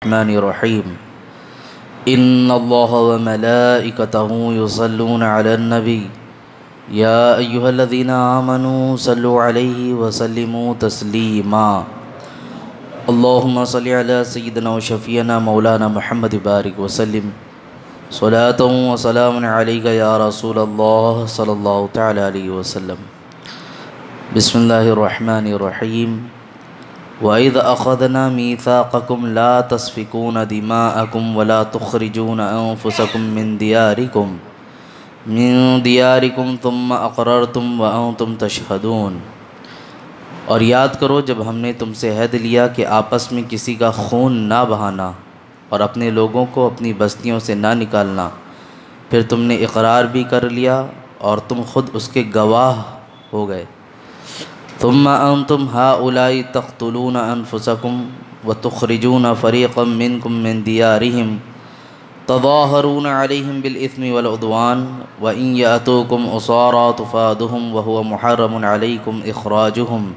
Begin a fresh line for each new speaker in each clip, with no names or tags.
الرحمن الرحیم ان اللہ وملائکتہ یصلون علی النبی یا ایہا الذین آمنوا صلوا علیہ وسلموا تسلیما اللہم صلی علی سیدنا و شفیعنا مولانا محمد بارک وسلم صلاۃ و سلام علیک یا رسول اللہ صلی اللہ تعالی علیہ وسلم۔ بسم اللہ الرحمن الرحیم۔ وَإِذْ أَخَذْنَا مِيثَاقَكُمْ لَا تَسْفِكُونَ دِمَاءَكُمْ وَلَا تُخْرِجُونَ أَنفُسَكُمْ مِنْ دِيَارِكُمْ ثُمَّ أَقْرَرْتُمْ وَأَنْتُمْ تَشْهَدُونَ۔ اور یاد کرو جب ہم نے تم سے عہد لیا کہ آپس میں کسی کا خون نہ بہانا اور اپنے لوگوں کو اپنی بستیوں سے نہ نکالنا، پھر تم نے اقرار بھی کر لیا اور تم خود اس کے گواہ ہو گئے۔ ثم انتم هؤلاء تقتلون انفسكم وتخرجون فريقا منكم من ديارهم تظاهرون عليهم بالاثم والعدوان وان ياتوكم اسارى تفادهم وهو محرم عليكم اخراجهم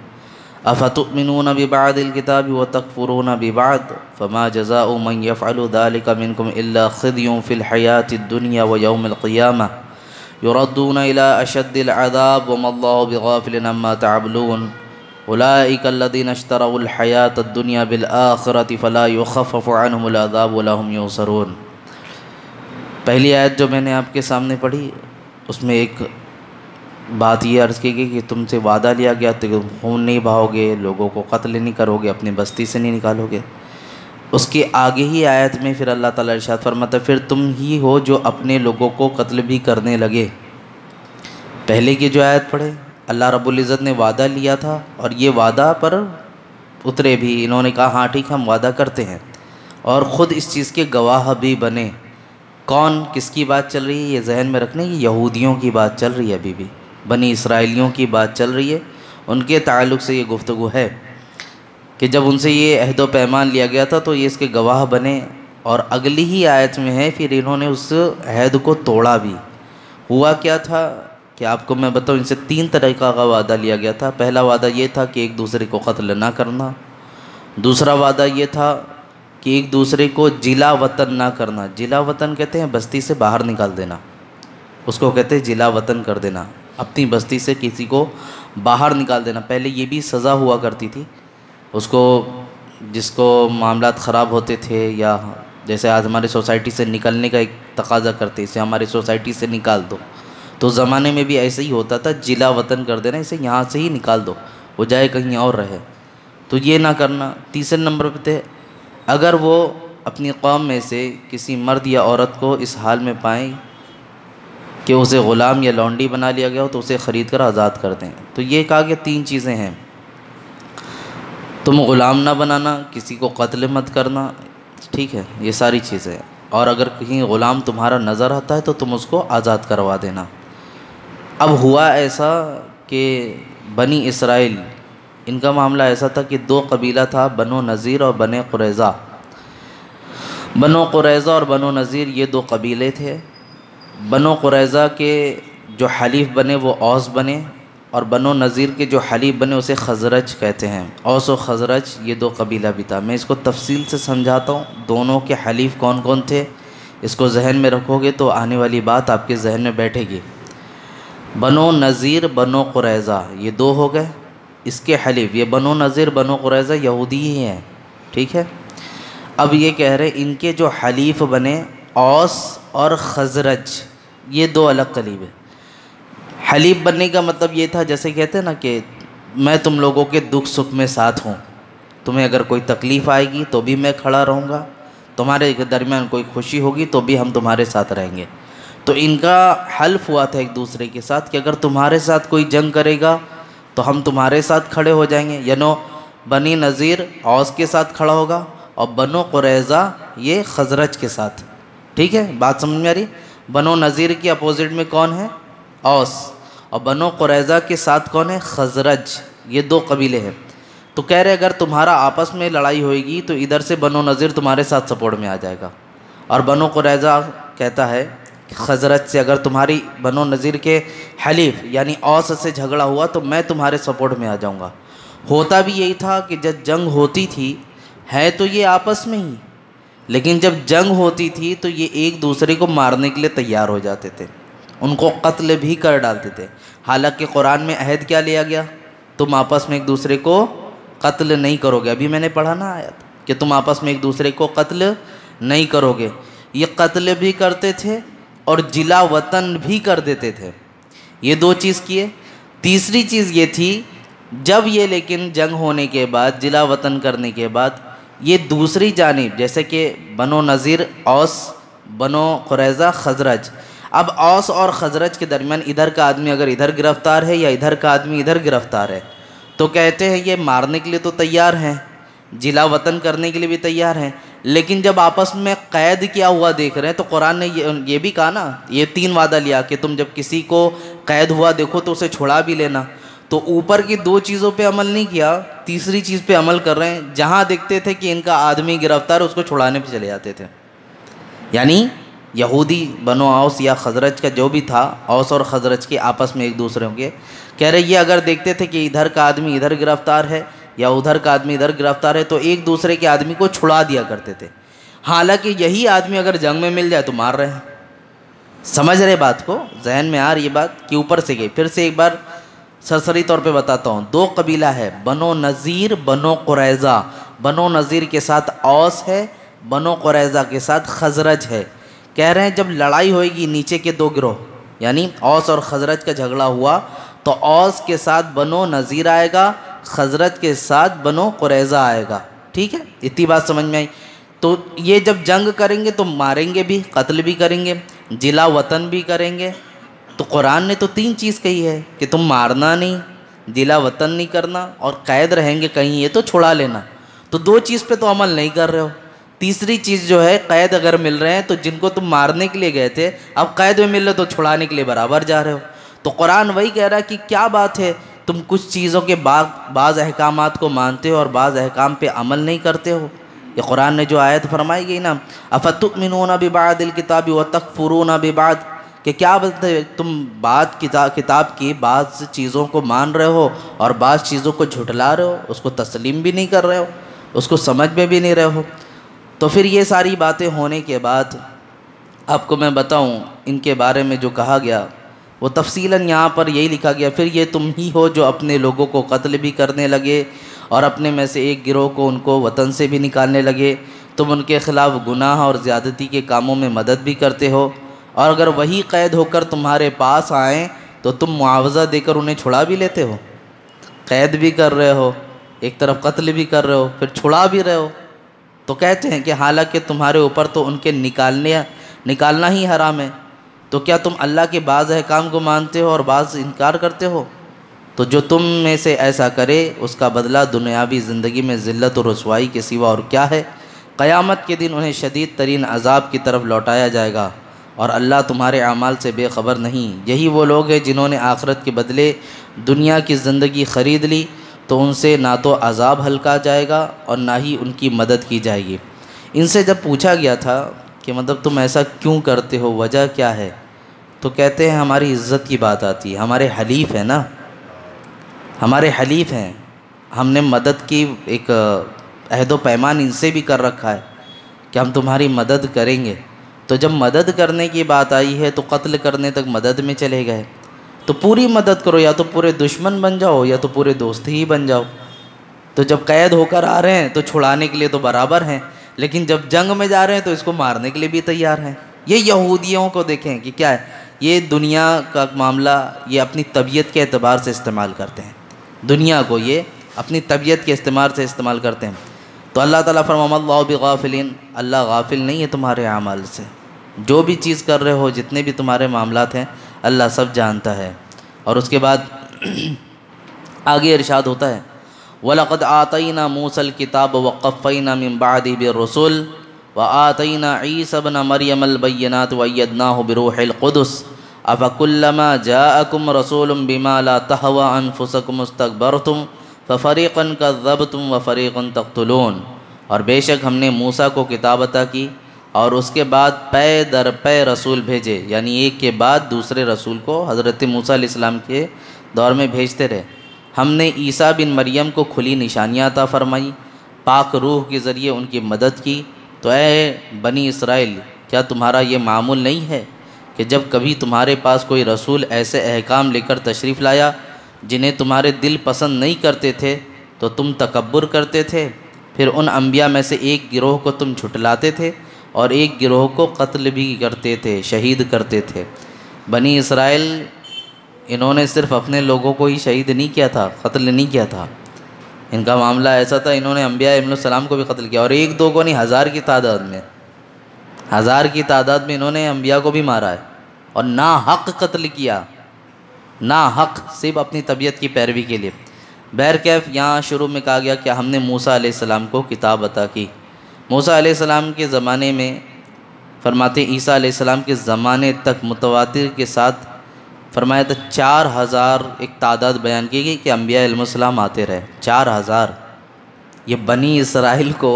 افتؤمنون ببعض الكتاب وتكفرون ببعض فما جزاء من يفعل ذلك منكم الا خزي في الحياة الدنيا ويوم القيامة يردون إلى أشد العذاب وما الله بغافل عما تعملون أولئك الذين اشتروا الحياة الدنيا بالآخرة فلا يخفف عنهم العذاب ولا هم ينصرون۔ پہلی آیت جو میں نے آپ کے سامنے پڑھی اس میں ایک بات یہ عرض کی گئی کہ تم سے وعدہ لیا گیا تو تم خون نہیں بہاؤ گے، لوگوں کو قتل نہیں کرو گے، اپنی بستی سے نہیں نکالو گے۔ اس کے آگے ہی آیت میں پھر اللہ تعالیٰ ارشاد فرماتا ہے پھر تم ہی ہو جو اپنے لوگوں کو قتل بھی کرنے لگے۔ پہلے کی جو آیت پڑھے اللہ رب العزت نے وعدہ لیا تھا اور یہ وعدہ پر اترے بھی، انہوں نے کہا ہاں ٹھیک ہم وعدہ کرتے ہیں، اور خود اس چیز کے گواہ بھی بنے۔ کون کس کی بات چل رہی ہے یہ ذہن میں رکھنے، یہ یہودیوں کی بات چل رہی ہے، ابھی بھی بنی اسرائیلیوں کی بات چل رہی ہے، ان کے تعلق سے یہ گفتگو ہے کہ جب ان سے یہ عہد و پیمان لیا گیا تھا تو یہ اس کے گواہ بنے، اور اگلی ہی آیت میں ہے پھر انہوں نے اس عہد کو توڑا بھی۔ ہوا کیا تھا کہ آپ کو میں بتاؤں، ان سے 3 طریقہ کا وعدہ لیا گیا تھا۔ پہلا وعدہ یہ تھا کہ ایک دوسرے کو قتل نہ کرنا، دوسرا وعدہ یہ تھا کہ ایک دوسرے کو جلا وطن نہ کرنا۔ جلا وطن کہتے ہیں بستی سے باہر نکال دینا، اس کو کہتے ہیں جلا وطن کر دینا، اپنی بستی سے کسی کو باہر نکال دینا۔ پہلے یہ بھی سزا ہوا کرتی تھی اس کو، جس کو معاملات خراب ہوتے تھے یا جیسے آج ہمارے سوسائٹی سے نکلنے کا ایک تقاضا کرتے اسے ہماری سوسائٹی سے نکال دو، تو زمانے میں بھی ایسے ہی ہوتا تھا، جلا وطن کر دینا، اسے یہاں سے ہی نکال دو، وہ جائے کہیں اور رہے، تو یہ نہ کرنا۔ تیسرے نمبر پہ تھے اگر وہ اپنی قوم میں سے کسی مرد یا عورت کو اس حال میں پائیں کہ اسے غلام یا لونڈی بنا لیا گیا ہو تو اسے خرید کر آزاد کر دیں۔ تو یہ کہا کہ 3 چیزیں ہیں، تم غلام نہ بنانا، کسی کو قتل مت کرنا، ٹھیک ہے، یہ ساری چیزیں، اور اگر کہیں غلام تمہارا نظر آتا ہے تو تم اس کو آزاد کروا دینا۔ اب ہوا ایسا کہ بنی اسرائیل ان کا معاملہ ایسا تھا کہ 2 قبیلہ تھا، بنو نذیر اور بنو قریظہ۔ بنو قریظہ اور بنو نذیر یہ 2 قبیلے تھے۔ بنو قریظہ کے جو حلیف بنے وہ اوس بنے، اور بنو نذیر کے جو حلیف بنے اسے خزرج کہتے ہیں۔ اوس و خزرج یہ 2 قبیلہ بھی تھا۔ میں اس کو تفصیل سے سمجھاتا ہوں، دونوں کے حلیف کون کون تھے اس کو ذہن میں رکھو گے تو آنے والی بات آپ کے ذہن میں بیٹھے گی۔ بنو نذیر بنو قریظہ یہ 2 ہو گئے، اس کے حلیف یہ بنو نذیر بنو قریظہ یہودی ہی ہیں، ٹھیک ہے۔ اب یہ کہہ رہے ان کے جو حلیف بنے اوس اور خزرج یہ 2 الگ قبیلے ہیں۔ حلیف بننے کا مطلب یہ تھا جیسے کہتے ہیں نا کہ میں تم لوگوں کے دکھ سکھ میں ساتھ ہوں، تمہیں اگر کوئی تکلیف آئے گی تو بھی میں کھڑا رہوں گا، تمہارے درمیان کوئی خوشی ہوگی تو بھی ہم تمہارے ساتھ رہیں گے۔ تو ان کا حلف ہوا تھا ایک دوسرے کے ساتھ کہ اگر تمہارے ساتھ کوئی جنگ کرے گا تو ہم تمہارے ساتھ کھڑے ہو جائیں گے، یعنی بنی نذیر اوس کے ساتھ کھڑا ہوگا اور بنو قریظہ یہ خزرج کے ساتھ، ٹھیک ہے، بات سمجھ میں آ رہی؟ بنو نذیر کی اپوزٹ میں کون ہے؟ اوس، اور بنو قریظہ کے ساتھ کون ہے؟ خزرج، یہ 2 قبیلے ہیں۔ تو کہہ رہے اگر تمہارا آپس میں لڑائی ہوئے گی تو ادھر سے بنو نذیر تمہارے ساتھ سپورٹ میں آ جائے گا، اور بنو قریظہ کہتا ہے خزرج سے اگر تمہاری بنو نذیر کے حلیف یعنی اوس سے جھگڑا ہوا تو میں تمہارے سپورٹ میں آ جاؤں گا۔ ہوتا بھی یہی تھا کہ جب جنگ ہوتی تھی ہے تو یہ آپس میں ہی، لیکن جب جنگ ہوتی تھی تو یہ ایک دوسرے کو مارنے کے لیے تیار ہو جاتے تھے، ان کو قتل بھی کر ڈالتے تھے۔ حالانکہ قرآن میں عہد کیا لیا گیا؟ تم آپس میں ایک دوسرے کو قتل نہیں کرو گے۔ ابھی میں نے پڑھا نا آیت کہ تم آپس میں ایک دوسرے کو قتل نہیں کرو گے۔ یہ قتل بھی کرتے تھے اور جلا وطن بھی کر دیتے تھے۔ یہ دو چیز کیے۔ تیسری چیز یہ تھی، جب یہ لیکن جنگ ہونے کے بعد، جلا وطن کرنے کے بعد، یہ دوسری جانب جیسے کہ بنو نذیر، اوس، بنو قریظہ، خزرج، اب اوس اور خزرج کے درمیان ادھر کا آدمی اگر ادھر گرفتار ہے یا ادھر کا آدمی ادھر گرفتار ہے تو کہتے ہیں یہ مارنے کے لیے تو تیار ہیں، جلا وطن کرنے کے لیے بھی تیار ہیں، لیکن جب آپس میں قید کیا ہوا دیکھ رہے ہیں تو قرآن نے یہ بھی کہا نا، یہ 3 وعدہ لیا کہ تم جب کسی کو قید ہوا دیکھو تو اسے چھڑا بھی لینا۔ تو اوپر کی 2 چیزوں پہ عمل نہیں کیا، تیسری چیز پہ عمل کر رہے ہیں، جہاں دیکھتے تھے کہ ان کا آدمی گرفتار ہے اس کو چھڑانے پہ چلے جاتے تھے۔ یعنی یہودی بنو اوس یا خزرج کا جو بھی تھا، اوس اور خزرج کے آپس میں ایک دوسرے کے کہہ رہے، یہ اگر دیکھتے تھے کہ ادھر کا آدمی ادھر گرفتار ہے یا ادھر کا آدمی ادھر گرفتار ہے تو ایک دوسرے کے آدمی کو چھڑا دیا کرتے تھے، حالانکہ یہی آدمی اگر جنگ میں مل جائے تو مار رہے ہیں۔ سمجھ رہے بات کو؟ ذہن میں آ رہی یہ بات کہ اوپر سے گئی؟ پھر سے ایک بار سرسری طور پہ بتاتا ہوں۔ 2 قبیلہ ہے، بنو نذیر، بنو قریظہ۔ بنو نذیر کے ساتھ اوس ہے، بنو قریظہ کے ساتھ خزرج ہے۔ کہہ رہے ہیں جب لڑائی ہوئے گی نیچے کے 2 گروہ، یعنی اوس اور خزرج کا جھگڑا ہوا تو اوس کے ساتھ بنو نذیر آئے گا، خزرج کے ساتھ بنو قریظہ آئے گا۔ ٹھیک ہے، اتنی بات سمجھ میں آئی؟ تو یہ جب جنگ کریں گے تو ماریں گے بھی، قتل بھی کریں گے، جلا وطن بھی کریں گے۔ تو قرآن نے تو 3 چیز کہی ہے کہ تم مارنا نہیں، جلا وطن نہیں کرنا، اور قید رہیں گے کہیں یہ تو چھڑا لینا۔ تو 2 چیز پہ تو عمل نہیں کر رہے ہو۔ تیسری چیز جو ہے، قید اگر مل رہے ہیں تو جن کو تم مارنے کے لیے گئے تھے اب قید میں مل رہے تو چھڑانے کے لیے برابر جا رہے ہو۔ تو قرآن وہی کہہ رہا ہے کہ کیا بات ہے، تم کچھ چیزوں کے بعض احکامات کو مانتے ہو اور بعض احکام پہ عمل نہیں کرتے ہو۔ یہ قرآن نے جو آیت فرمائی گئی نا، افتؤمنون ببعض الکتاب وتکفرون ببعض، کہ کیا بات ہے، تم کتاب کی بعض چیزوں کو مان رہے ہو اور بعض چیزوں کو جھٹلا رہے ہو، اس کو تسلیم بھی نہیں کر رہے ہو، اس کو سمجھ میں بھی نہیں رہے ہو۔ تو پھر یہ ساری باتیں ہونے کے بعد آپ کو میں بتاؤں ان کے بارے میں جو کہا گیا وہ تفصیلاً یہاں پر یہی لکھا گیا، پھر یہ تم ہی ہو جو اپنے لوگوں کو قتل بھی کرنے لگے اور اپنے میں سے ایک گروہ کو ان کو وطن سے بھی نکالنے لگے، تم ان کے خلاف گناہ اور زیادتی کے کاموں میں مدد بھی کرتے ہو، اور اگر وہی قید ہو کر تمہارے پاس آئیں تو تم معاوضہ دے کر انہیں چھڑا بھی لیتے ہو۔ قید بھی کر رہے ہو، ایک طرف قتل بھی کر رہے ہو، پھر چھڑا بھی رہے ہو۔ تو کہتے ہیں کہ حالانکہ تمہارے اوپر تو ان کے نکالنا ہی حرام ہے، تو کیا تم اللہ کے بعض احکام کو مانتے ہو اور بعض انکار کرتے ہو؟ تو جو تم میں سے ایسا کرے اس کا بدلہ دنیاوی زندگی میں ذلت و رسوائی کے سوا اور کیا ہے؟ قیامت کے دن انہیں شدید ترین عذاب کی طرف لوٹایا جائے گا، اور اللہ تمہارے اعمال سے بے خبر نہیں۔ یہی وہ لوگ ہیں جنہوں نے آخرت کے بدلے دنیا کی زندگی خرید لی، تو ان سے نہ تو عذاب ہلکا جائے گا اور نہ ہی ان کی مدد کی جائے گی۔ ان سے جب پوچھا گیا تھا کہ مطلب تم ایسا کیوں کرتے ہو، وجہ کیا ہے، تو کہتے ہیں ہماری عزت کی بات آتی ہے، ہمارے حلیف ہیں نا، ہمارے حلیف ہیں، ہم نے مدد کی ایک عہد و پیمان ان سے بھی کر رکھا ہے کہ ہم تمہاری مدد کریں گے۔ تو جب مدد کرنے کی بات آئی ہے تو قتل کرنے تک مدد میں چلے گئے۔ تو پوری مدد کرو، یا تو پورے دشمن بن جاؤ یا تو پورے دوست ہی بن جاؤ۔ تو جب قید ہو کر آ رہے ہیں تو چھڑانے کے لیے تو برابر ہیں، لیکن جب جنگ میں جا رہے ہیں تو اس کو مارنے کے لیے بھی تیار ہیں۔ یہ یہودیوں کو دیکھیں کہ کیا ہے، یہ دنیا کا معاملہ یہ اپنی طبیعت کے اعتبار سے استعمال کرتے ہیں، دنیا کو یہ اپنی طبیعت کے استعمال سے استعمال کرتے ہیں۔ تو اللہ تعالیٰ فرمایا اللہ بغافلین، اللہ غافل نہیں ہے تمہارے اعمال سے، جو بھی چیز کر رہے ہو، جتنے بھی تمہارے معاملات ہیں اللہ سب جانتا ہے۔ اور اس کے بعد آگے ارشاد ہوتا ہے وَلَقَدْ آتَيْنَا مُوسَى الْكِتَابَ وَقَفَّيْنَا مِن بَعْدِهِ بِالرُّسُلِ وَآتَيْنَا عِيسَى ابْنَ مَرْيَمَ الْبَيِّنَاتِ وَأَيَّدْنَاهُ بِرُوحِ الْقُدُسِ أَفَكُلَّمَا جَاءَكُمْ رَسُولٌ بِمَا لَا تَهْوَىٰ أَنفُسُكُمُ اسْتَكْبَرْتُمْ فَفَرِيقًا كَذَّبْتُمْ وَفَرِيقًا تَقْتُلُونَ۔ اور بے شک ہم نے موسیٰ کو کتاب عطا کی اور اس کے بعد پے در پے رسول بھیجے، یعنی ایک کے بعد دوسرے رسول کو حضرت موسیٰ علیہ السلام کے دور میں بھیجتے رہے۔ ہم نے عیسیٰ بن مریم کو کھلی نشانیاں عطا فرمائی، پاک روح کے ذریعے ان کی مدد کی، تو اے بنی اسرائیل، کیا تمہارا یہ معمول نہیں ہے کہ جب کبھی تمہارے پاس کوئی رسول ایسے احکام لے کر تشریف لایا جنہیں تمہارے دل پسند نہیں کرتے تھے تو تم تکبر کرتے تھے، پھر ان انبیاء میں سے ایک گروہ کو تم جھٹلاتے تھے اور ایک گروہ کو قتل بھی کرتے تھے، شہید کرتے تھے۔ بنی اسرائیل انہوں نے صرف اپنے لوگوں کو ہی شہید نہیں کیا تھا، قتل نہیں کیا تھا، ان کا معاملہ ایسا تھا انہوں نے انبیاء علیہ السلام کو بھی قتل کیا، اور ایک دو کو نہیں، ہزار کی تعداد میں انہوں نے انبیاء کو بھی مارا ہے، اور ناحق قتل کیا، ناحق، صرف اپنی طبیعت کی پیروی کے لیے۔ بہرکیف یہاں شروع میں کہا گیا کہ ہم نے موسیٰ علیہ السلام کو کتاب عطا کی۔ موسیٰ علیہ السلام کے زمانے میں، فرماتے عیسیٰ علیہ السلام کے زمانے تک متواتر کے ساتھ فرمایا تھا 4000 ایک تعداد بیان کی گئی کہ انبیاء علیہ السلام آتے رہے، 4000۔ یہ بنی اسرائیل کو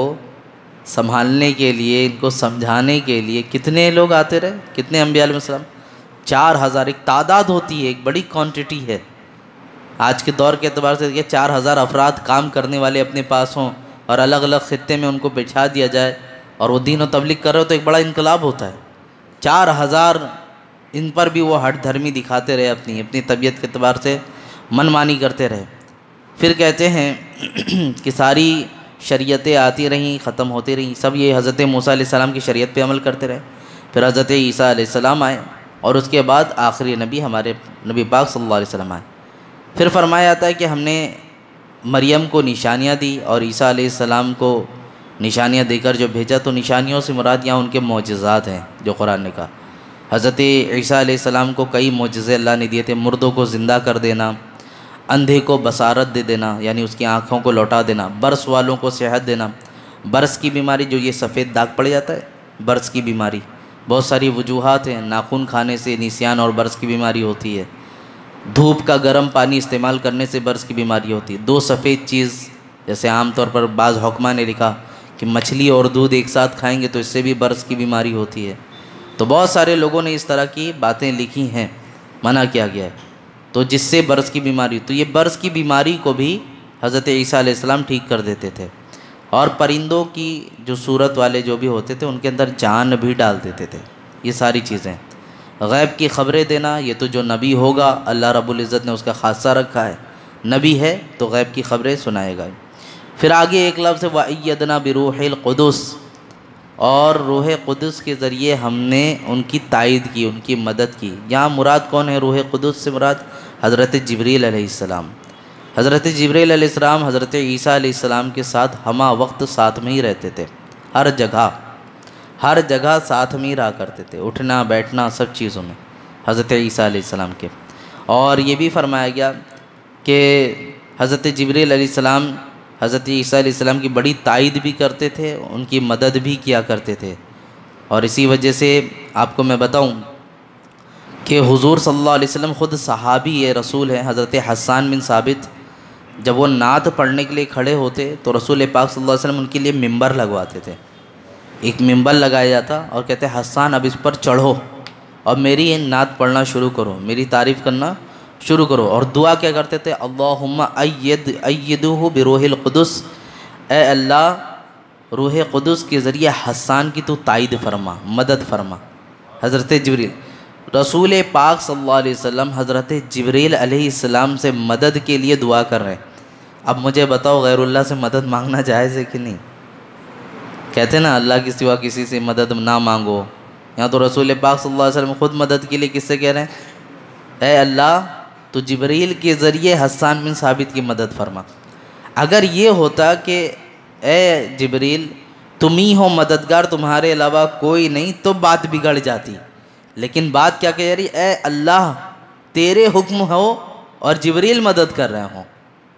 سنبھالنے کے لیے، ان کو سمجھانے کے لیے کتنے لوگ آتے رہے، کتنے انبیاء علیہ السلام؟ 4000 ایک تعداد ہوتی ہے، ایک بڑی کوانٹٹی ہے۔ آج کے دور کے اعتبار سے دیکھیے 4000 افراد کام کرنے والے اپنے پاس ہوں اور الگ الگ خطے میں ان کو بچھا دیا جائے اور وہ دین و تبلیغ کر رہے ہو تو ایک بڑا انقلاب ہوتا ہے۔ 4000 ان پر بھی وہ ہٹ دھرمی دکھاتے رہے، اپنی طبیعت کے اعتبار سے من مانی کرتے رہے۔ پھر کہتے ہیں کہ ساری شریعتیں آتی رہیں، ختم ہوتی رہیں، سب یہ حضرت موسیٰ علیہ السلام کی شریعت پہ عمل کرتے رہے۔ پھر حضرت عیسیٰ علیہ السلام آئے اور اس کے بعد آخری نبی ہمارے نبی پاک صلی اللہ علیہ وسلم آئے۔ پھر فرمایا جاتا ہے کہ ہم نے مریم کو نشانیاں دی اور عیسیٰ علیہ السلام کو نشانیاں دے کر جو بھیجا، تو نشانیوں سے مراد یہاں ان کے معجزات ہیں جو قرآن نے کہا۔ حضرت عیسیٰ علیہ السلام کو کئی معجزے اللہ نے دیے تھے، مردوں کو زندہ کر دینا، اندھے کو بصارت دے دینا یعنی اس کی آنکھوں کو لوٹا دینا، برس والوں کو صحت دینا۔ برس کی بیماری جو یہ سفید داغ پڑ جاتا ہے، برس کی بیماری بہت ساری وجوہات ہیں، ناخن کھانے سے نسیان اور برس کی بیماری ہوتی ہے، دھوپ کا گرم پانی استعمال کرنے سے برس کی بیماری ہوتی ہے، دو سفید چیز جیسے عام طور پر بعض حکماء نے لکھا کہ مچھلی اور دودھ ایک ساتھ کھائیں گے تو اس سے بھی برس کی بیماری ہوتی ہے۔ تو بہت سارے لوگوں نے اس طرح کی باتیں لکھی ہیں، منع کیا گیا ہے، تو جس سے برس کی بیماری، تو یہ برس کی بیماری کو بھی حضرت عیسیٰ علیہ السلام ٹھیک کر دیتے تھے، اور پرندوں کی جو صورت والے جو بھی ہوتے تھے ان کے اندر جان بھی ڈال دیتے تھے۔ یہ ساری چیزیں، غیب کی خبریں دینا، یہ تو جو نبی ہوگا اللہ رب العزت نے اس کا خاصہ رکھا ہے، نبی ہے تو غیب کی خبریں سنائے گا۔ پھر آگے ایک لفظ ہے وَأَيَّدْنَا بِرُوحِ الْقُدُسِ، اور روح قدس کے ذریعے ہم نے ان کی تائید کی، ان کی مدد کی۔ یہاں مراد کون ہے؟ روح قدس سے مراد حضرت جبریل علیہ السلام۔ حضرت جبریل علیہ السلام حضرت عیسیٰ علیہ السلام کے ساتھ ہمہ وقت ساتھ میں ہی رہتے تھے، ہر جگہ ساتھ میں ہی رہا کرتے تھے، اٹھنا بیٹھنا سب چیزوں میں حضرت عیسیٰ علیہ السلام کے۔ اور یہ بھی فرمایا گیا کہ حضرت جبریل علیہ السلام حضرت عیسیٰ علیہ السلام کی بڑی تائید بھی کرتے تھے، ان کی مدد بھی کیا کرتے تھے۔ اور اسی وجہ سے آپ کو میں بتاؤں کہ حضور صلی اللہ علیہ وسلم خود صحابی رسول ہیں، حضرت حسان بن ثابت جب وہ نعت پڑھنے کے لیے کھڑے ہوتے تو رسول پاک صلی اللہ علیہ وسلم ان کے لیے ممبر لگواتے تھے، ایک ممبر لگایا جاتا اور کہتے حسان اب اس پر چڑھو اور میری نعت پڑھنا شروع کرو، میری تعریف کرنا شروع کرو، اور دعا کیا کرتے تھے اللہم ایدہ بروح القدس، اے اللہ روح قدس کے ذریعے حسان کی تو تائید فرما، مدد فرما۔ حضرت جبریل رسول پاک صلی اللہ علیہ وسلم حضرت جبریل علیہ السلام سے مدد کے لیے دعا کر رہے ہیں۔ اب مجھے بتاؤ غیر اللہ سے مدد مانگنا جائز ہے کہ نہیں؟ کہتے ہیں نا اللہ کے سوا کسی سے مدد نہ مانگو، یہاں تو رسول پاک صلی اللہ علیہ وسلم خود مدد کے لیے کس سے کہہ رہے ہیں؟ اے اللہ تو جبریل کے ذریعے حسان بن ثابت کی مدد فرما۔ اگر یہ ہوتا کہ اے جبریل تم ہی ہو مددگار، تمہارے علاوہ کوئی نہیں، تو بات بگڑ جاتی، لیکن بات کیا کہہ رہی؟ اے اللہ تیرے حکم ہو اور جبریل مدد کر رہے ہوں۔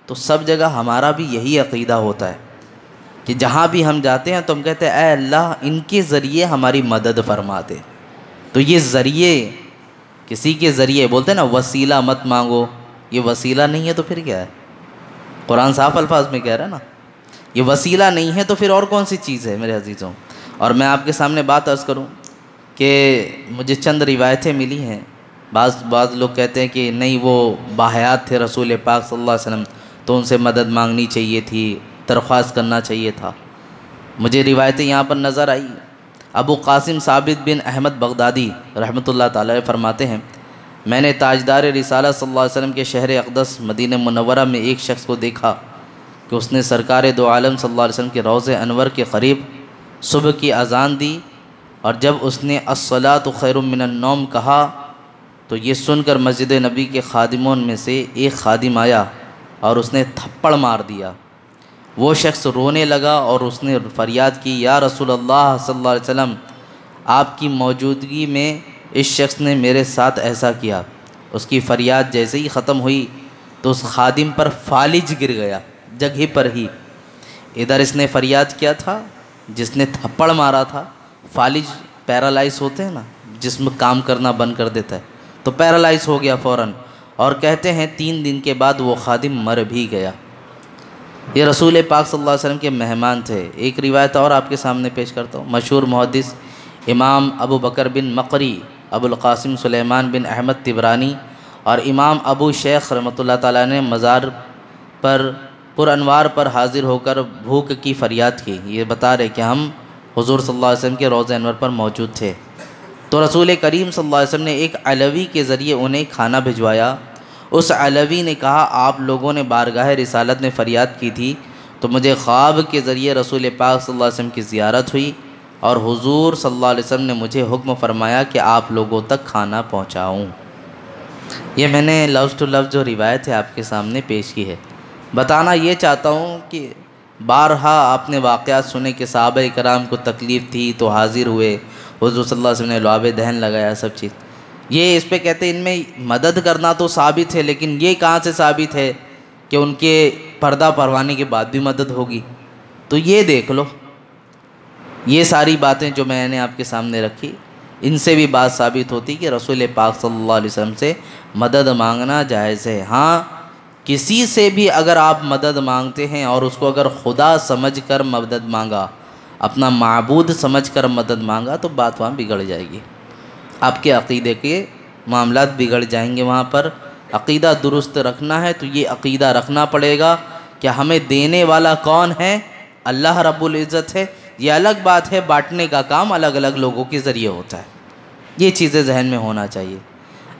تو سب جگہ ہمارا بھی یہی عقیدہ ہوتا ہے کہ جہاں بھی ہم جاتے ہیں تو ہم کہتے ہیں اے اللہ ان کے ذریعے ہماری مدد فرما دے۔ تو یہ ذریعے، کسی کے ذریعے بولتے ہیں نا وسیلہ مت مانگو، یہ وسیلہ نہیں ہے تو پھر کیا ہے؟ قرآن صاف الفاظ میں کہہ رہا ہے نا، یہ وسیلہ نہیں ہے تو پھر اور کون سی چیز ہے میرے عزیزوں؟ اور میں آپ کے سامنے بات عرض کروں کہ مجھے چند روایتیں ملی ہیں، بعض لوگ کہتے ہیں کہ نہیں وہ باحیات تھے رسول پاک صلی اللہ علیہ وسلم تو ان سے مدد مانگنی چاہیے تھی، درخواست کرنا چاہیے تھا۔ مجھے روایتیں یہاں پر نظر آئی۔ ابو قاسم ثابت بن احمد بغدادی رحمۃ اللہ تعالی فرماتے ہیں، میں نے تاجدار رسالہ صلی اللہ علیہ وسلم کے شہر اقدس مدینہ منورہ میں ایک شخص کو دیکھا کہ اس نے سرکار دو عالم صلی اللہ علیہ وسلم کے روضہ انور کے قریب صبح کی اذان دی، اور جب اس نے الصلاۃ خیر من النوم کہا تو یہ سن کر مسجد نبی کے خادموں میں سے ایک خادم آیا اور اس نے تھپڑ مار دیا۔ وہ شخص رونے لگا اور اس نے فریاد کی، یا رسول اللہ صلی اللہ علیہ وسلم، آپ کی موجودگی میں اس شخص نے میرے ساتھ ایسا کیا۔ اس کی فریاد جیسے ہی ختم ہوئی تو اس خادم پر فالج گر گیا، جگہ پر ہی۔ ادھر اس نے فریاد کیا تھا، جس نے تھپڑ مارا تھا، فالج پیرالائز ہوتے ہیں نا، جسم کام کرنا بند کر دیتا ہے، تو پیرالائز ہو گیا فوراً، اور کہتے ہیں 3 دن کے بعد وہ خادم مر بھی گیا۔ یہ رسول پاک صلی اللہ علیہ وسلم کے مہمان تھے۔ ایک روایت اور آپ کے سامنے پیش کرتا ہوں۔ مشہور محدث امام ابو بکر بن مقری، ابو القاسم سلیمان بن احمد طبرانی اور امام ابو شیخ رحمۃ اللہ تعالیٰ نے مزار پر پر انوار پر حاضر ہو کر بھوک کی فریاد کی۔ یہ بتا رہے کہ ہم حضور صلی اللہ علیہ وسلم کے روضہ انور پر موجود تھے، تو رسول کریم صلی اللہ علیہ وسلم نے ایک علوی کے ذریعے انہیں کھانا بھجوایا۔ اس علوی نے کہا، آپ لوگوں نے بارگاہ رسالت میں فریاد کی تھی تو مجھے خواب کے ذریعے رسول پاک صلی اللہ علیہ وسلم کی زیارت ہوئی، اور حضور صلی اللہ علیہ وسلم نے مجھے حکم فرمایا کہ آپ لوگوں تک کھانا پہنچاؤں۔ یہ میں نے لفظ ٹو لفظ جو روایت ہے آپ کے سامنے پیش کی ہے۔ بتانا یہ چاہتا ہوں کہ بارہا آپ نے واقعات سنے کہ صحابہ کرام کو تکلیف تھی تو حاضر ہوئے، حضور صلی اللہ علیہ وسلم نے لعاب دہن لگایا، سب چیز۔ یہ اس پہ کہتے ہیں ان میں مدد کرنا تو ثابت ہے، لیکن یہ کہاں سے ثابت ہے کہ ان کے پردہ پروانے کے بعد بھی مدد ہوگی؟ تو یہ دیکھ لو، یہ ساری باتیں جو میں نے آپ کے سامنے رکھی، ان سے بھی بات ثابت ہوتی کہ رسول پاک صلی اللہ علیہ وسلم سے مدد مانگنا جائز ہے۔ ہاں، کسی سے بھی اگر آپ مدد مانگتے ہیں اور اس کو اگر خدا سمجھ کر مدد مانگا، اپنا معبود سمجھ کر مدد مانگا، تو بات وہاں بگڑ جائے گی، آپ کے عقیدے کے معاملات بگڑ جائیں گے۔ وہاں پر عقیدہ درست رکھنا ہے تو یہ عقیدہ رکھنا پڑے گا کہ ہمیں دینے والا کون ہے؟ اللہ رب العزت ہے۔ یہ الگ بات ہے، بانٹنے کا کام الگ الگ لوگوں کے ذریعے ہوتا ہے، یہ چیزیں ذہن میں ہونا چاہیے۔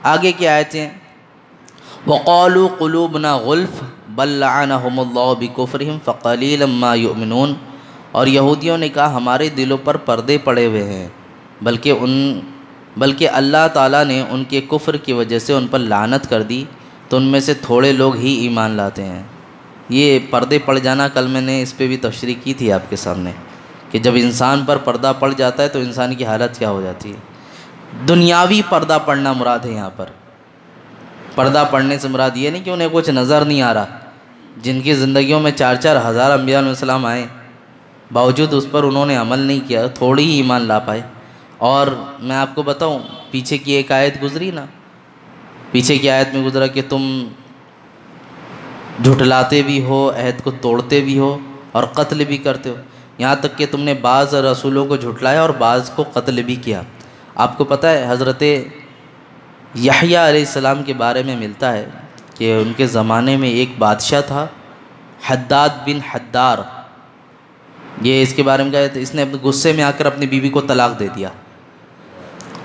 آگے کی آیتیں، وَقَالُوا قُلُوبُنَا غُلْفٌ بَل لَّعَنَهُمُ اللَّهُ بِكُفْرِهِمْ فَقَلِيلًا مَّا يُؤْمِنُونَ، اور یہودیوں نے کہا ہمارے دلوں پر پردے پڑے ہوئے ہیں، بلکہ اللہ تعالیٰ نے ان کے کفر کی وجہ سے ان پر لعنت کر دی، تو ان میں سے تھوڑے لوگ ہی ایمان لاتے ہیں۔ یہ پردے پڑ جانا کل میں نے اس پہ بھی تشریح کی تھی آپ کے سامنے، کہ جب انسان پر پردہ پڑ جاتا ہے تو انسان کی حالت کیا ہو جاتی ہے۔ دنیاوی پردہ پڑنا مراد ہے یہاں پر۔ پردہ پڑھنے سے مراد یہ نہیں کہ انہیں کچھ نظر نہیں آ رہا، جن کی زندگیوں میں 4-4 ہزار انبیاء علیہ السلام آئے، باوجود اس پر انہوں نے عمل نہیں کیا، تھوڑی ہی ایمان لا پائے۔ اور میں آپ کو بتاؤں، پیچھے کی ایک آیت گزری نا، پیچھے کی آیت میں گزرا کہ تم جھٹلاتے بھی ہو، عہد کو توڑتے بھی ہو اور قتل بھی کرتے ہو، یہاں تک کہ تم نے بعض رسولوں کو جھٹلایا اور بعض کو قتل بھی کیا۔ آپ کو پتہ ہے حضرت یحییٰ علیہ السلام کے بارے میں ملتا ہے کہ ان کے زمانے میں ایک بادشاہ تھا، حداد بن حدار۔ یہ اس کے بارے میں کہا، اس نے غصے میں آ کر اپنی بیوی کو طلاق دے دیا،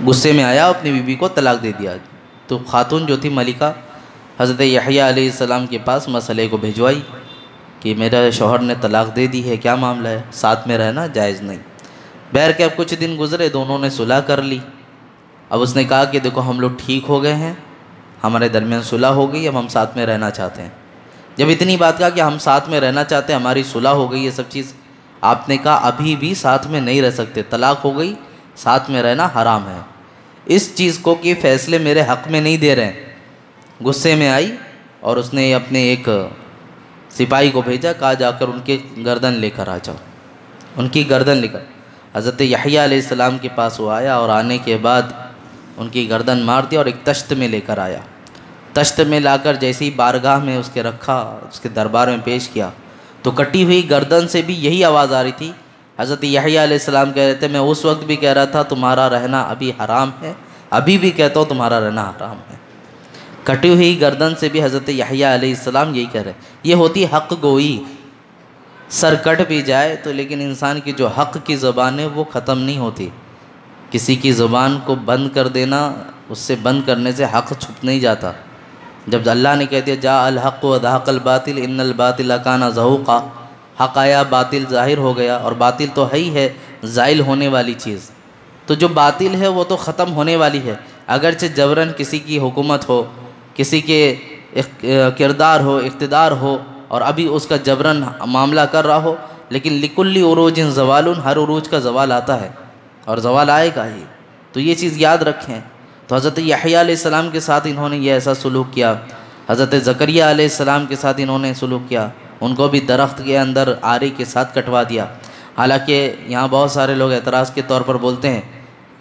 غصے میں آیا اپنی بیوی کو طلاق دے دیا۔ تو خاتون جو تھی ملکہ، حضرت یحییٰ علیہ السلام کے پاس مسئلے کو بھجوائی کہ میرا شوہر نے طلاق دے دی ہے، کیا معاملہ ہے، ساتھ میں رہنا جائز نہیں۔ بہر کے اب کچھ دن گزرے، دونوں نے صلح کر لی۔ اب اس نے کہا کہ دیکھو ہم لوگ ٹھیک ہو گئے ہیں، ہمارے درمیان صلح ہو گئی، اب ہم ساتھ میں رہنا چاہتے ہیں۔ جب اتنی بات کہا کہ ہم ساتھ میں رہنا چاہتے ہیں، ہماری صلح ہو گئی، یہ سب چیز، آپ نے کہا ابھی بھی ساتھ میں نہیں رہ سکتے، طلاق ہو گئی، ساتھ میں رہنا حرام ہے، اس چیز کو کہ فیصلے میرے حق میں نہیں دے رہے ہیں۔ غصے میں آئی اور اس نے اپنے ایک سپاہی کو بھیجا، کہا جا کر ان کے گردن لے کر آ جاؤ۔ ان کی گردن لے کر حضرت یحییٰ علیہ السلام کے پاس وہ آیا، اور آنے کے بعد ان کی گردن مار دیا اور ایک تشت میں لے کر آیا۔ تشت میں لا کر جیسے ہی بارگاہ میں اس کے رکھا، اس کے دربار میں پیش کیا، تو کٹی ہوئی گردن سے بھی یہی آواز آ رہی تھی۔ حضرت یحییٰ علیہ السلام کہہ رہے تھے، میں اس وقت بھی کہہ رہا تھا تمہارا رہنا ابھی حرام ہے، ابھی بھی کہتا ہوں تمہارا رہنا حرام ہے۔ کٹی ہوئی گردن سے بھی حضرت یحییٰ علیہ السلام یہی کہہ رہے۔ یہ ہوتی حق گوئی، سر کٹ بھی جائے تو لیکن انسان کی جو حق کی زبان ہے وہ ختم نہیں ہوتی. کسی کی زبان کو بند کر دینا، اس سے بند کرنے سے حق چھپ نہیں جاتا. جب اللہ نے کہہ دیا جاء الحق وزهق الباطل ان الباطل کان زہوقا، حق آیا باطل ظاہر ہو گیا، اور باطل تو ہے ہی ہے زائل ہونے والی چیز. تو جو باطل ہے وہ تو ختم ہونے والی ہے، اگرچہ جبراً کسی کی حکومت ہو، کسی کے کردار ہو، اقتدار ہو، اور ابھی اس کا جبراً معاملہ کر رہا ہو، لیکن لکل عروج زوال، ہر عروج کا زوال آتا ہے اور زوال آئے گا ہی. تو یہ چیز یاد رکھیں. تو حضرت یحییٰ علیہ السلام کے ساتھ انہوں نے یہ ایسا سلوک کیا، حضرت زکریا علیہ السلام کے ساتھ انہوں نے سلوک کیا، ان کو بھی درخت کے اندر آری کے ساتھ کٹوا دیا. حالانکہ یہاں بہت سارے لوگ اعتراض کے طور پر بولتے ہیں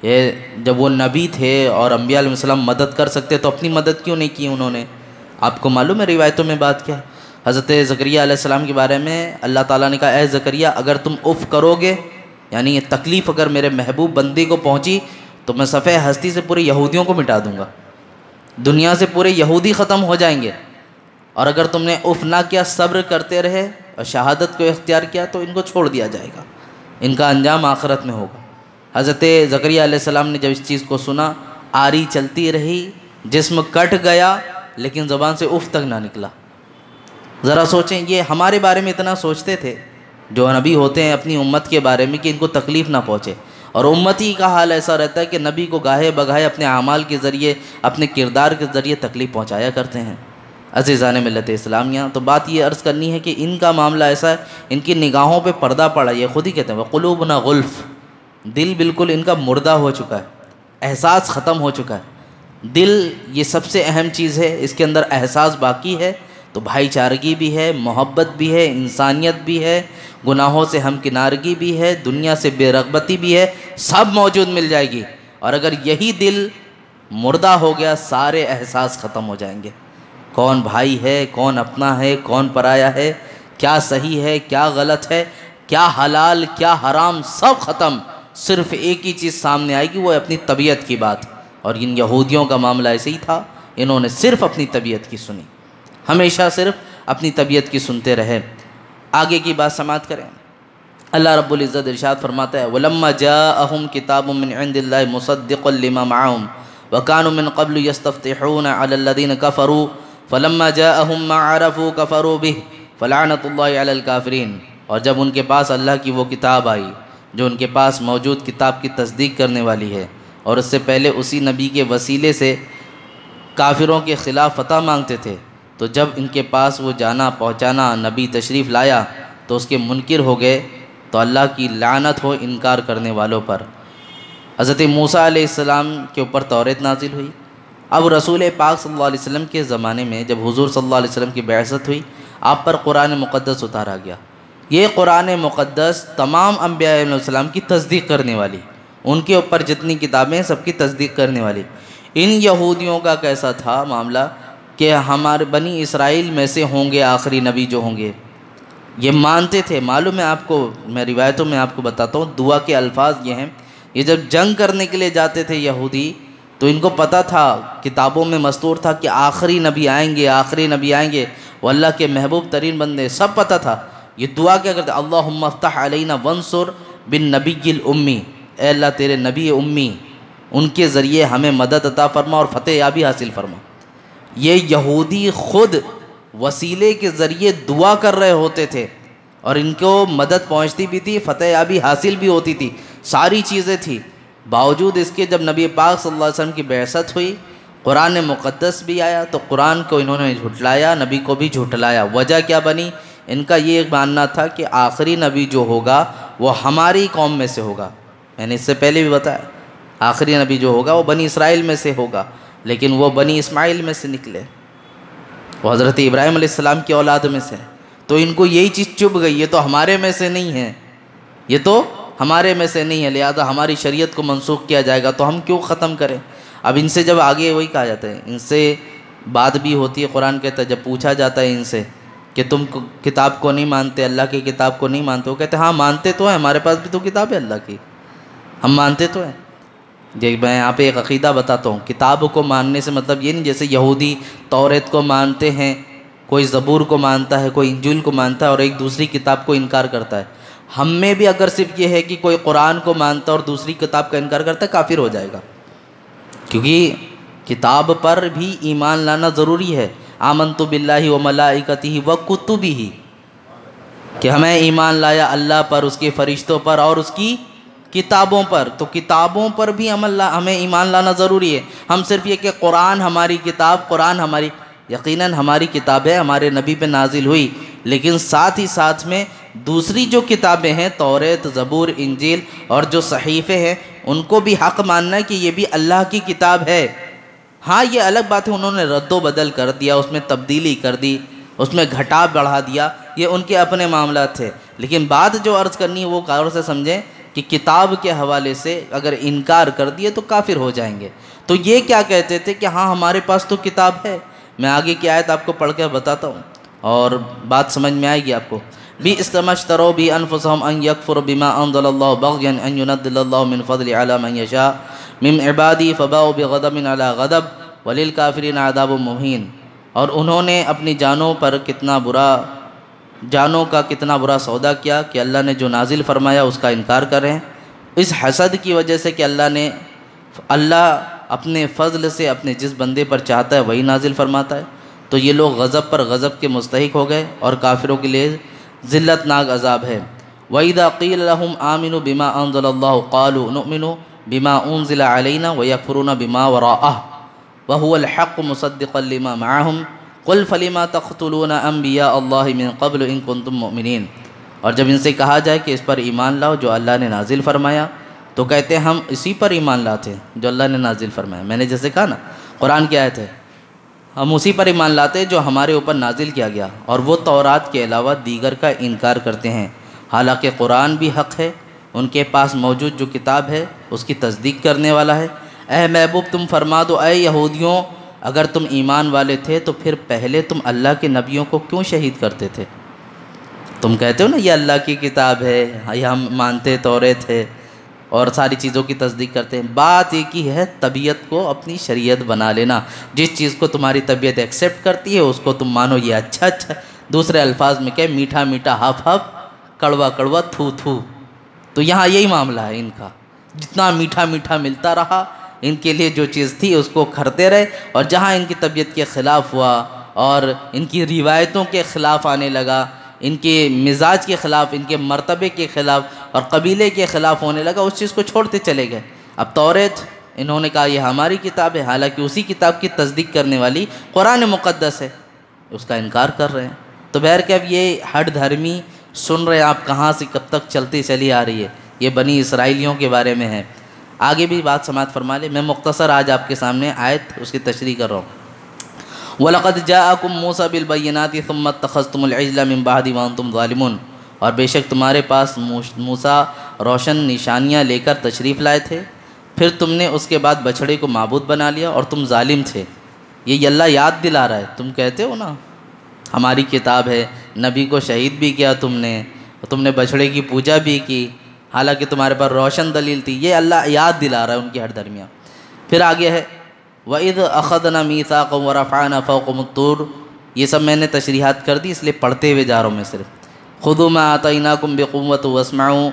یہ جب وہ نبی تھے اور انبیاء علیہ السلام مدد کر سکتے تو اپنی مدد کیوں نہیں کی انہوں نے؟ آپ کو معلوم ہے روایتوں میں بات کیا ہے؟ حضرت زکریا علیہ السلام کے بارے میں اللہ تعالیٰ نے کہا اے زکریا اگر تم اف کرو گے، یعنی یہ تکلیف اگر میرے محبوب بندی کو پہنچی تو میں صفحہ ہستی سے پورے یہودیوں کو مٹا دوں گا، دنیا سے پورے یہودی ختم ہو جائیں گے. اور اگر تم نے اف نہ کیا، صبر کرتے رہے اور شہادت کو اختیار کیا تو ان کو چھوڑ دیا جائے گا، ان کا انجام آخرت میں ہوگا. حضرت زکریا علیہ السلام نے جب اس چیز کو سنا، آری چلتی رہی، جسم کٹ گیا لیکن زبان سے اف تک نہ نکلا. ذرا سوچیں، یہ ہمارے بارے میں اتنا سوچتے تھے جو نبی ہوتے ہیں اپنی امت کے بارے میں کہ ان کو تکلیف نہ پہنچے. اور امتی کا حال ایسا رہتا ہے کہ نبی کو گاہے بگاہے اپنے اعمال کے ذریعے، اپنے کردار کے ذریعے تکلیف پہنچایا کرتے ہیں. عزیزان ملت اسلامیہ، تو بات یہ عرض کرنی ہے کہ ان کا معاملہ ایسا ہے، ان کی نگاہوں پہ پردہ پڑا. یہ خود ہی کہتے ہیں وَقُلُوبُنَا غُلْف، دل بالکل ان کا مردہ ہو چکا ہے، احساس ختم ہو چکا ہے. دل یہ سب سے اہم چیز ہے، اس کے اندر احساس باقی ہے تو بھائی چارگی بھی ہے، محبت بھی ہے، انسانیت بھی ہے، گناہوں سے ہمکنارگی بھی ہے، دنیا سے بے رغبتی بھی ہے، سب موجود مل جائے گی. اور اگر یہی دل مردہ ہو گیا سارے احساس ختم ہو جائیں گے. کون بھائی ہے، کون اپنا ہے، کون پرایا ہے، کیا صحیح ہے، کیا غلط ہے، کیا حلال کیا حرام، سب ختم. صرف ایک ہی چیز سامنے آئے گی، وہ اپنی طبیعت کی بات. اور ان یہودیوں کا معاملہ ایسے ہی تھا، انہوں نے صرف اپنی طبیعت کی سنی، ہمیشہ صرف اپنی طبیعت کی سنتے رہے. آگے کی بات سماعت کریں. اللہ رب العزت ارشاد فرماتا ہے وَلَمَّا جَاءَهُمْ كِتَابٌ مِّنْ عِندِ اللَّهِ مُصَدِّقٌ لِّمَا مَعَهُمْ وَكَانُوا مِنْ قَبْلُ يَسْتَفْتِحُونَ عَلَى الَّذِينَ كَفَرُوا فَلَمَّا جَاءَهُمْ مَا عَرَفُوا كَفَرُوا بِهِ فَلَعْنَةُ اللَّهِ عَلَى الْكَافِرِينَ. اور جب ان کے پاس اللہ کی وہ کتاب آئی جو ان کے پاس موجود کتاب کی تصدیق کرنے والی ہے، اور اس سے پہلے اسی نبی کے وسیلے سے کافروں کے خلاف فتح مانگتے تھے، تو جب ان کے پاس وہ جانا پہنچانا نبی تشریف لایا تو اس کے منکر ہو گئے. تو اللہ کی لعنت ہو انکار کرنے والوں پر. حضرت موسیٰ علیہ السلام کے اوپر توریت نازل ہوئی. اب رسول پاک صلی اللہ علیہ وسلم کے زمانے میں جب حضور صلی اللہ علیہ وسلم کی بعثت ہوئی، آپ پر قرآن مقدس اتارا گیا. یہ قرآن مقدس تمام انبیاء علیہ السلام کی تصدیق کرنے والی، ان کے اوپر جتنی کتابیں ہیں سب کی تصدیق کرنے والی. ان یہودیوں کا کیسا تھا معاملہ کہ ہمارے بنی اسرائیل میں سے ہوں گے آخری نبی جو ہوں گے، یہ مانتے تھے. معلوم ہے آپ کو، میں روایتوں میں آپ کو بتاتا ہوں، دعا کے الفاظ یہ ہیں. یہ جب جنگ کرنے کے لیے جاتے تھے یہودی تو ان کو پتہ تھا، کتابوں میں مستور تھا کہ آخری نبی آئیں گے، آخری نبی آئیں گے، وہ اللہ کے محبوب ترین بندے، سب پتہ تھا. یہ دعا کیا کرتے؟ اللہم افتح علینا وانصر بالنبی الامی، اے اللہ تیرے نبی امی، ان کے ذریعے ہمیں مدد عطا فرما اور فتح یابی حاصل فرما. یہ یہودی خود وسیلے کے ذریعے دعا کر رہے ہوتے تھے اور ان کو مدد پہنچتی بھی تھی، فتح یابی حاصل بھی ہوتی تھی، ساری چیزیں تھی. باوجود اس کے جب نبی پاک صلی اللہ علیہ وسلم کی بعثت ہوئی، قرآن مقدس بھی آیا تو قرآن کو انہوں نے جھٹلایا، نبی کو بھی جھٹلایا. وجہ کیا بنی؟ ان کا یہ ماننا تھا کہ آخری نبی جو ہوگا وہ ہماری قوم میں سے ہوگا. میں نے اس سے پہلے بھی بتایا آخری نبی جو ہوگا وہ بنی اسرائیل میں سے ہوگا، لیکن وہ بنی اسماعیل میں سے نکلے، وہ حضرت ابراہیم علیہ السلام کی اولاد میں سے. تو ان کو یہی چیز چبھ گئی، یہ تو ہمارے میں سے نہیں ہے، یہ تو ہمارے میں سے نہیں ہے، لہذا ہماری شریعت کو منسوخ کیا جائے گا تو ہم کیوں ختم کریں. اب ان سے جب آگے وہی کہا جاتا ہے، ان سے بات بھی ہوتی ہے. قرآن کہتا ہے جب پوچھا جاتا ہے ان سے کہ تم کتاب کو نہیں مانتے، اللہ کی کتاب کو نہیں مانتے، وہ کہتے ہیں ہاں مانتے تو ہیں، ہمارے پاس بھی تو کتاب ہے اللہ کی، ہم مانتے تو ہیں. میں یہاں پہ ایک عقیدہ بتاتا ہوں. کتاب کو ماننے سے مطلب یہ نہیں جیسے یہودی توریت کو مانتے ہیں، کوئی زبور کو مانتا ہے، کوئی انجیل کو مانتا ہے اور ایک دوسری کتاب کو انکار کرتا ہے۔ ہم میں بھی اگر صرف یہ ہے کہ کوئی قرآن کو مانتا ہے اور دوسری کتاب کا انکار کرتا ہے، کافر ہو جائے گا، کیونکہ کتاب پر بھی ایمان لانا ضروری ہے۔ آمنت باللہ و ملائکتہ و کتبہ، کہ ہمیں ایمان لایا اللہ پر، اس کے فرشتوں پر اور اس کی کتابوں پر۔ تو کتابوں پر بھی ہمیں ایمان لانا ضروری ہے۔ ہم صرف یہ کہ قرآن ہماری کتاب، قرآن ہماری، یقیناً ہماری کتاب ہے، ہمارے نبی پہ نازل ہوئی، لیکن ساتھ ہی ساتھ میں دوسری جو کتابیں ہیں، توریت، زبور، انجیل اور جو صحیفے ہیں، ان کو بھی حق ماننا ہے کہ یہ بھی اللہ کی کتاب ہے۔ ہاں یہ الگ بات ہے انہوں نے رد و بدل کر دیا، اس میں تبدیلی کر دی، اس میں گھٹا بڑھا دیا، یہ ان کے اپنے معاملات تھے، لیکن بات جو عرض کرنی ہے وہ غور سے سمجھیں کہ کتاب کے حوالے سے اگر انکار کر دیے تو کافر ہو جائیں گے۔ تو یہ کیا کہتے تھے کہ ہاں ہمارے پاس تو کتاب ہے۔ میں آگے کی آیت آپ کو پڑھ کے بتاتا ہوں اور بات سمجھ میں آئے گی آپ کو۔ بِئْسَ مَا اشْتَرَوْا بِهِ أَنفُسَهُمْ أَن يَكْفُرُوا بِمَا أَنزَلَ اللَّهُ بَغْيًا أَن يُنَزِّلَ اللَّهُ مِنْ فَضْلِهِ عَلَىٰ مَن يَشَاءُ مِنْ عِبَادِهِ فَبَاءُوا بِغَضَبٍ عَلَىٰ غَضَبٍ وَلِلْكَافِرِينَ عَذَابٌ مُّهِينٌ۔ اور انہوں نے اپنی جانوں کا کتنا برا سودا کیا کہ اللہ نے جو نازل فرمایا اس کا انکار کر رہے ہیں، اس حسد کی وجہ سے کہ اللہ اپنے فضل سے اپنے جس بندے پر چاہتا ہے وہی نازل فرماتا ہے، تو یہ لوگ غضب پر غضب کے مستحق ہو گئے اور کافروں کے لیے ذلت ناک عذاب ہے۔ وَإِذَا قِيلَ لَهُمْ آمِنُوا بِمَا أَنزَلَ اللَّهُ قَالُوا نُؤْمِنُ بِمَا أُنزِلَ عَلَيْنَا وَيَكْفُرُونَ بِمَا وَرَاءَهُ وَهُوَ الْحَقُّ مُصَدِّقًا لِمَا مَعَهُمْ قُلْ فَلِمَا تَقْتُلُونَ أَنبِيَاءَ اللَّهِ مِن قَبْلُ إِن كُنتُم مُّؤْمِنِينَ۔ اور جب ان سے کہا جائے کہ اس پر ایمان لاؤ جو اللہ نے نازل فرمایا، تو کہتے ہیں ہم اسی پر ایمان لاتے ہیں جو اللہ نے نازل فرمایا۔ میں نے جیسے کہا نا، قرآن کی آیت ہے، ہم اسی پر ایمان لاتے ہیں جو ہمارے اوپر نازل کیا گیا، اور وہ تورات کے علاوہ دیگر کا انکار کرتے ہیں، حالانکہ قرآن بھی حق ہے، ان کے پاس موجود جو کتاب ہے اس کی تصدیق کرنے والا ہے۔ اے محبوب تم فرما دو، اے یہودیوں اگر تم ایمان والے تھے تو پھر پہلے تم اللہ کے نبیوں کو کیوں شہید کرتے تھے؟ تم کہتے ہو نا یہ اللہ کی کتاب ہے، یہ ہم مانتے توریت ہے اور ساری چیزوں کی تصدیق کرتے ہیں۔ بات ایک ہی ہے، طبیعت کو اپنی شریعت بنا لینا۔ جس چیز کو تمہاری طبیعت ایکسیپٹ کرتی ہے اس کو تم مانو، یہ اچھا اچھا، دوسرے الفاظ میں کہ میٹھا میٹھا ہف ہف، کڑوا کڑوا تھو تھو۔ تو یہاں یہی معاملہ ہے ان کا، جتنا میٹھا میٹھا ملتا رہا ان کے لیے جو چیز تھی اس کو کھرتے رہے، اور جہاں ان کی طبیعت کے خلاف ہوا اور ان کی روایتوں کے خلاف آنے لگا، ان کے مزاج کے خلاف، ان کے مرتبے کے خلاف اور قبیلے کے خلاف ہونے لگا، اس چیز کو چھوڑتے چلے گئے۔ اب توریت انہوں نے کہا یہ ہماری کتاب ہے، حالانکہ اسی کتاب کی تصدیق کرنے والی قرآن مقدس ہے، اس کا انکار کر رہے ہیں۔ تو بہرکیف یہ ہٹ دھرمی سن رہے ہیں آپ کہاں سے کب تک چلتی چلی آ رہی ہے، یہ بنی اسرائیلیوں کے بارے میں ہے۔ آگے بھی بات سماعت فرما لے، میں مختصر آج آپ کے سامنے آیت اس کی تشریح کر رہا ہوں۔ وَلَقَدْ جَاءَكُم مُوسَىٰ بِالْبَيِّنَاتِ ثُمَّ اتَّخَذْتُمُ الْعِجْلَ مِن بَعْدِ وَأَنتُمْ ظَالِمُونَ۔ اور بے شک تمہارے پاس موسیٰ روشن نشانیاں لے کر تشریف لائے تھے، پھر تم نے اس کے بعد بچھڑے کو معبود بنا لیا اور تم ظالم تھے۔ یہ اللہ یاد دلا رہا ہے، تم کہتے ہو نا ہماری کتاب ہے، نبی کو شہید بھی کیا تم نے بچھڑے کی پوجا بھی کی، حالانکہ تمہارے پاس روشن دلیل تھی۔ یہ اللہ یاد دلا رہا ہے ان کی ہر درمیان۔ پھر آگے ہے وَإِذْ أَخَذْنَا مِيثَاقَكُمْ وَرَفَعْنَا فَوْقَكُمُ الطُّورَ، یہ سب میں نے تشریحات کر دی اس لیے پڑھتے ہوئے جا رہا ہوں میں صرف۔ خُذُوا مَا آتَيْنَاكُمْ بِقُوَّةٍ وَاسْمَعُوا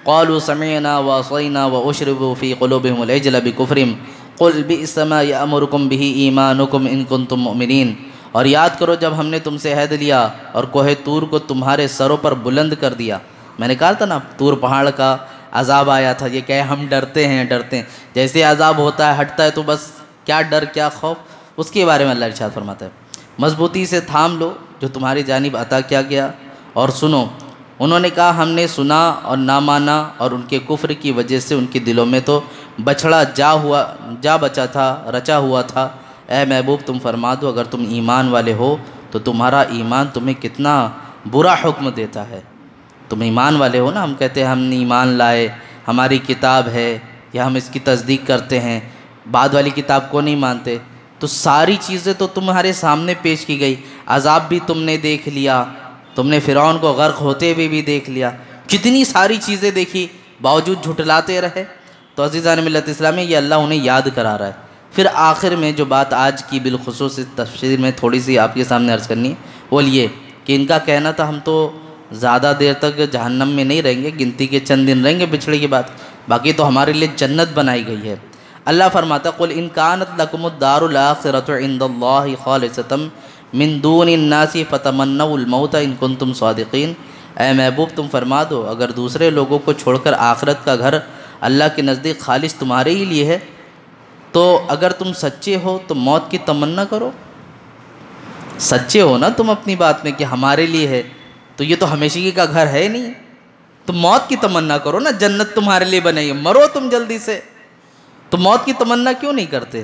قَالُوا سَمِعْنَا وَعَصَيْنَا وَأُشْرِبُوا فِي قُلُوبِهِمُ الْعِجْلَ بِكُفْرِهِمْ قُلْ بِئْسَ مَا يَأْمُرُكُمْ بِهِ إِيمَانُكُمْ إِن كُنتُم مُّؤْمِنِينَ۔ اور یاد کرو جب ہم نے تم سے عہد لیا اور کوہ طور کو تمہارے سروں پر بلند کر دیا۔ میں نے کہا تھا نا طور پہاڑ کا عذاب آیا تھا، یہ کہ ہم ڈرتے ہیں جیسے عذاب ہوتا ہے ہٹتا ہے تو بس کیا ڈر کیا خوف، اس کے بارے میں اللہ ارشاد فرماتا ہے مضبوطی سے تھام لو جو تمہاری جانب عطا کیا گیا اور سنو۔ انہوں نے کہا ہم نے سنا اور نہ مانا، اور ان کے کفر کی وجہ سے ان کے دلوں میں تو بچھڑا جا بچا تھا، رچا ہوا تھا۔ اے محبوب تم فرما دو اگر تم ایمان والے ہو تو تمہارا ایمان تمہیں کتنا برا حکم دیتا ہے۔ تم ایمان والے ہو نا، ہم کہتے ہیں ہم نے ایمان لائے، ہماری کتاب ہے یا ہم اس کی تصدیق کرتے ہیں، بعد والی کتاب کو نہیں مانتے، تو ساری چیزیں تو تمہارے سامنے پیش کی گئی، عذاب بھی تم نے دیکھ لیا، تم نے فرعون کو غرق ہوتے ہوئے بھی دیکھ لیا، کتنی ساری چیزیں دیکھی باوجود جھٹلاتے رہے۔ تو عزیزان ملت اسلامی یہ اللہ انہیں یاد کرا رہا ہے۔ پھر آخر میں جو بات آج کی بالخصوص تفسیر میں تھوڑی سی آپ کے سامنے عرض کرنی ہے وہ یہ کہ ان کا کہنا تھا ہم تو زیادہ دیر تک جہنم میں نہیں رہیں گے، گنتی کے چند دن رہیں گے بچھڑے کی بات، باقی تو ہمارے لیے جنت بنائی گئی ہے۔ اللہ فرماتا قل ان کانت لکم الدار الاخرۃ عند اللہ خالصۃ من دون الناس فتمنوا الموت ان کنتم صادقین۔ اے محبوب تم فرما دو اگر دوسرے لوگوں کو چھوڑ کر آخرت کا گھر اللہ کے نزدیک خالص تمہارے ہی لیے ہے تو اگر تم سچے ہو تو موت کی تمنا کرو۔ سچے ہو نا تم اپنی بات میں کہ ہمارے لیے ہے تو یہ تو ہمیشگی کا گھر ہے نہیں، تم موت کی تمنا کرو نا، جنت تمہارے لیے بنائی ہے، مرو تم جلدی سے۔ تم موت کی تمنا کیوں نہیں کرتے؟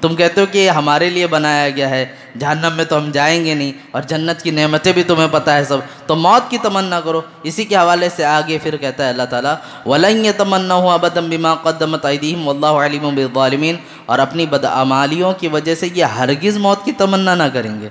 تم کہتے ہو کہ یہ ہمارے لیے بنایا گیا ہے، جہنم میں تو ہم جائیں گے نہیں، اور جنت کی نعمتیں بھی تمہیں پتہ ہے سب، تو موت کی تمنا کرو۔ اسی کے حوالے سے آگے پھر کہتا ہے اللہ تعالیٰ وَلَن يَتَمَنَّوْهُ أَبَدًا بِمَا قَدَّمَتْ أَيْدِيهِمْ وَاللَّهُ عَلِيمٌ بِالظَّالِمِينَ، اور اپنی بدعمالیوں کی وجہ سے یہ ہرگز موت کی تمنا نہ کریں گے۔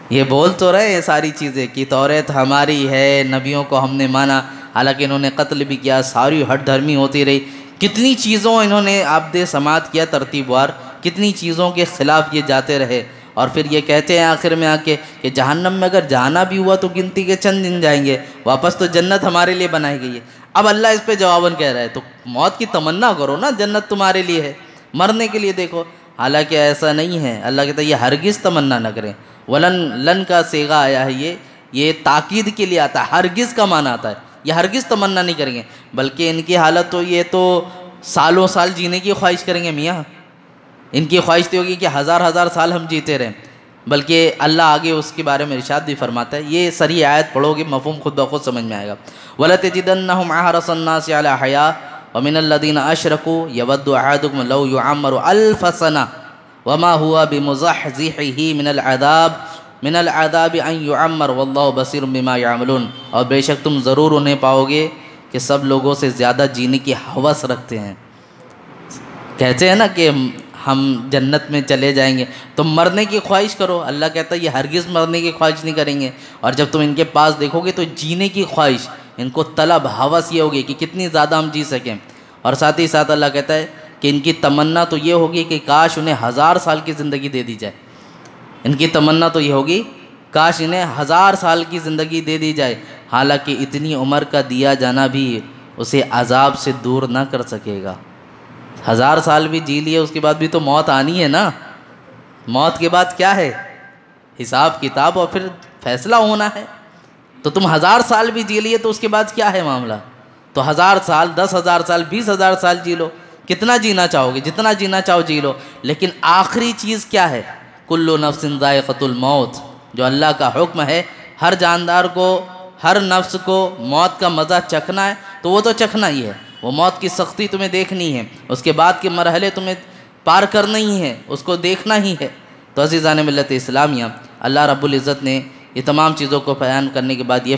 یہ بول تو رہے ہیں ساری چیزیں کہ توریت ہماری ہے، نبیوں کو ہم نے مانا، حالانکہ انہوں نے قتل بھی کیا، ساری ہٹ دھرمی ہوتی رہی، کتنی چیزوں انہوں نے عبد سماعت کیا ترتیب وار، کتنی چیزوں کے خلاف یہ جاتے رہے، اور پھر یہ کہتے ہیں آخر میں آ کے کہ جہنم میں اگر جانا بھی ہوا تو گنتی کے چند دن جائیں گے، واپس تو جنت ہمارے لیے بنائی گئی ہے۔ اب اللہ اس پہ جواباً کہہ رہا ہے تو موت کی تمنا کرو نا، جنت تمہارے لیے ہے، مرنے کے لیے دیکھو۔ حالانکہ ایسا نہیں ہے، اللہ کہتا ہے یہ ہرگز تمنا نہ کریں۔ ولن لن کا صیغہ آیا ہے، یہ تاکید کے لیے آتا ہے، ہرگز کا معنی آتا ہے، یہ ہرگز تمنا نہیں کریں گے، بلکہ ان کی حالت تو یہ تو سالوں سال جینے کی خواہش کریں گے میاں، ان کی خواہش تو ہوگی کہ ہزار ہزار سال ہم جیتے رہیں، بلکہ اللہ آگے اس کے بارے میں ارشاد بھی فرماتا ہے۔ یہ صریح آیت پڑھو گے مفہوم خود بخود سمجھ میں آئے گا۔ وَلَتَجِدَنَّهُمْ أَحْرَصَ النَّاسِ عَلَىٰ حَيَاةٍ وَمِنَ الَّذِينَ أَشْرَكُوا يَوَدُّ أَحَدُكُمْ لَوْ يُعَمَّرُ أَلْفَ سَنَةٍ وَمَا هُوَ بِمُزَحْزِحِهِ من العذاب ان يعمر واللہ بصیر بما يعملون۔ اور بے شک تم ضرور انہیں پاؤ گے کہ سب لوگوں سے زیادہ جینے کی ہوس رکھتے ہیں، کہتے ہیں نا کہ ہم جنت میں چلے جائیں گے، تم مرنے کی خواہش کرو، اللہ کہتا ہے یہ ہرگز مرنے کی خواہش نہیں کریں گے، اور جب تم ان کے پاس دیکھو گے تو جینے کی خواہش، ان کو طلب ہوس یہ ہوگی کہ کتنی زیادہ ہم جی سکیں، اور ساتھ ہی ساتھ اللہ کہتا ہے کہ ان کی تمنا تو یہ ہوگی کہ کاش انہیں 1000 سال کی زندگی دے دی جائے، ان کی تمنا تو یہ ہوگی کاش انہیں 1000 سال کی زندگی دے دی جائے، حالانکہ اتنی عمر کا دیا جانا بھی اسے عذاب سے دور نہ کر سکے گا۔ 1000 سال بھی جی لیے اس کے بعد بھی تو موت آنی ہے نا، موت کے بعد کیا ہے؟ حساب کتاب اور پھر فیصلہ ہونا ہے، تو تم 1000 سال بھی جی لیے تو اس کے بعد کیا ہے معاملہ؟ تو 1000 سال 10,000 سال 20,000 سال جی لو، کتنا جینا چاہو گے، جتنا جینا چاہو جی لو، لیکن آخری چیز کیا ہے؟ کل نفس ذائقۃ الموت، جو اللہ کا حکم ہے ہر جاندار کو، ہر نفس کو موت کا مزہ چکھنا ہے تو وہ تو چکھنا ہی ہے، وہ موت کی سختی تمہیں دیکھنی ہے، اس کے بعد کے مرحلے تمہیں پار کرنا ہی ہے، اس کو دیکھنا ہی ہے۔ تو عزیزان ملت اسلامیہ، اللہ رب العزت نے یہ تمام چیزوں کو بیان کرنے کے بعد یہ